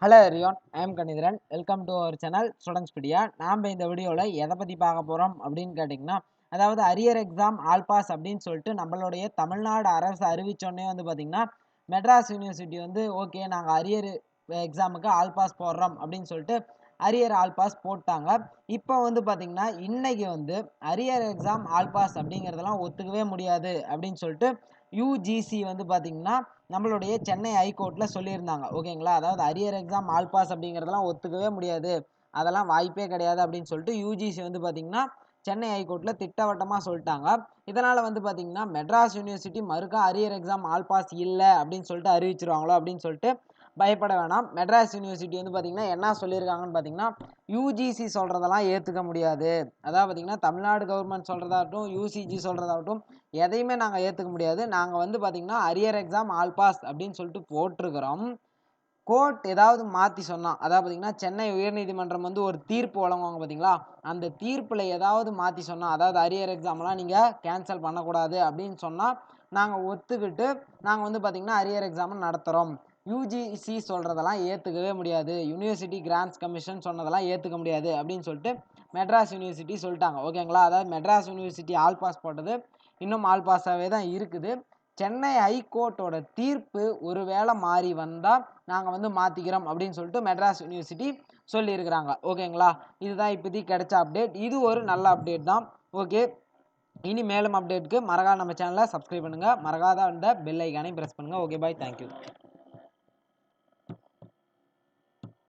Hello everyone, I am Kanitharan. Welcome to our channel Studentspedia. நாம் இந்த வீடியோவில் எதை பற்றி பார்க்க போகிறோம் அப்படின்னு கேட்டிங்கன்னா, அதாவது அரியர் எக்ஸாம் ஆல் பாஸ் அப்படின்னு சொல்லிட்டு நம்மளுடைய தமிழ்நாடு அரசு அறிவித்தோடனே பார்த்திங்கன்னா, மெட்ராஸ் யூனிவர்சிட்டி ஓகே நாங்கள் அரியர் எக்ஸாமுக்கு ஆல் பாஸ் போடுறோம் அப்படின்னு சொல்லிட்டு அரியர் ஆல் பாஸ் போட்டாங்க. இப்போ பார்த்திங்கன்னா இன்னைக்கு அரியர் எக்ஸாம் ஆல் பாஸ் அப்படிங்கிறதெல்லாம் ஒத்துக்கவே முடியாது அப்படின்னு சொல்லிட்டு யூஜிசி பார்த்திங்கன்னா நம்மளுடைய சென்னை ஹைகோர்ட்டில் சொல்லியிருந்தாங்க. ஓகேங்களா, அதாவது அரியர் எக்ஸாம் ஆல் பாஸ் அப்படிங்கிறதெல்லாம் ஒத்துக்கவே முடியாது, அதெல்லாம் வாய்ப்பே கிடையாது அப்படின்னு சொல்லிட்டு யூஜிசி பார்த்திங்கன்னா சென்னை ஹைகோர்ட்டில் திட்டவட்டமாக சொல்லிட்டாங்க. இதனால் பார்த்திங்கன்னா மெட்ராஸ் யூனிவர்சிட்டி மறுக்கா அரியர் எக்ஸாம் ஆல் பாஸ் இல்லை அப்படின்னு சொல்லிட்டு அறிவிச்சிருவாங்களோ அப்படின்னு சொல்லிட்டு பயப்பட வேணாம். மெட்ராஸ் யூனிவர்சிட்டி பார்த்திங்கன்னா என்ன சொல்லியிருக்காங்கன்னு பார்த்திங்கன்னா, யூஜிசி சொல்கிறதெல்லாம் ஏற்றுக்க முடியாது. அதாவது பார்த்திங்கன்னா தமிழ்நாடு கவர்மெண்ட் சொல்கிறதாகட்டும் யூசிஜி சொல்கிறதாகட்டும் எதையுமே நாங்கள் ஏற்றுக்க முடியாது. நாங்கள் பார்த்திங்கன்னா அரியர் எக்ஸாம் ஆல் பாஸ் அப்படின்னு சொல்லிட்டு போட்டிருக்கிறோம். கோர்ட் ஏதாவது மாற்றி சொன்னால், அதாவது பார்த்திங்கன்னா சென்னை உயர்நீதிமன்றம் ஒரு தீர்ப்பு வழங்குவாங்க பார்த்தீங்களா, அந்த தீர்ப்பில் ஏதாவது மாற்றி சொன்னால், அதாவது அரியர் எக்ஸாம்லாம் நீங்கள் கேன்சல் பண்ணக்கூடாது அப்படின்னு சொன்னால் நாங்கள் ஒத்துக்கிட்டு நாங்கள் பார்த்திங்கன்னா அரியர் எக்ஸாம் நடத்துகிறோம். யூஜிசி சொல்கிறதெல்லாம் ஏற்றுக்கவே முடியாது, யூனிவர்சிட்டி கிராண்ட்ஸ் கமிஷன் சொன்னதெல்லாம் ஏற்றுக்க முடியாது அப்படின்னு சொல்லிட்டு மெட்ராஸ் யூனிவர்சிட்டி சொல்லிட்டாங்க. ஓகேங்களா, அதாவது மெட்ராஸ் யூனிவர்சிட்டி ஆல் பாஸ் போட்டது இன்னும் ஆல் பாஸாகவே தான் இருக்குது. சென்னை ஹைகோர்ட்டோட தீர்ப்பு ஒருவேளை மாறி வந்தால் நாங்கள் மாற்றிக்கிறோம் அப்படின்னு சொல்லிட்டு மெட்ராஸ் யூனிவர்சிட்டி சொல்லியிருக்கிறாங்க. ஓகேங்களா, இதுதான் இப்போதைக்கு கிடைச்ச அப்டேட். இது ஒரு நல்ல அப்டேட் தான். ஓகே, இனி மேலும் அப்டேட்டுக்கு மறக்காம நம்ம சேனலை சப்ஸ்கிரைப் பண்ணுங்கள், மறக்காத அந்த பெல் ஐக்கானையும் ப்ரெஸ் பண்ணுங்கள். Okay bye, thank you.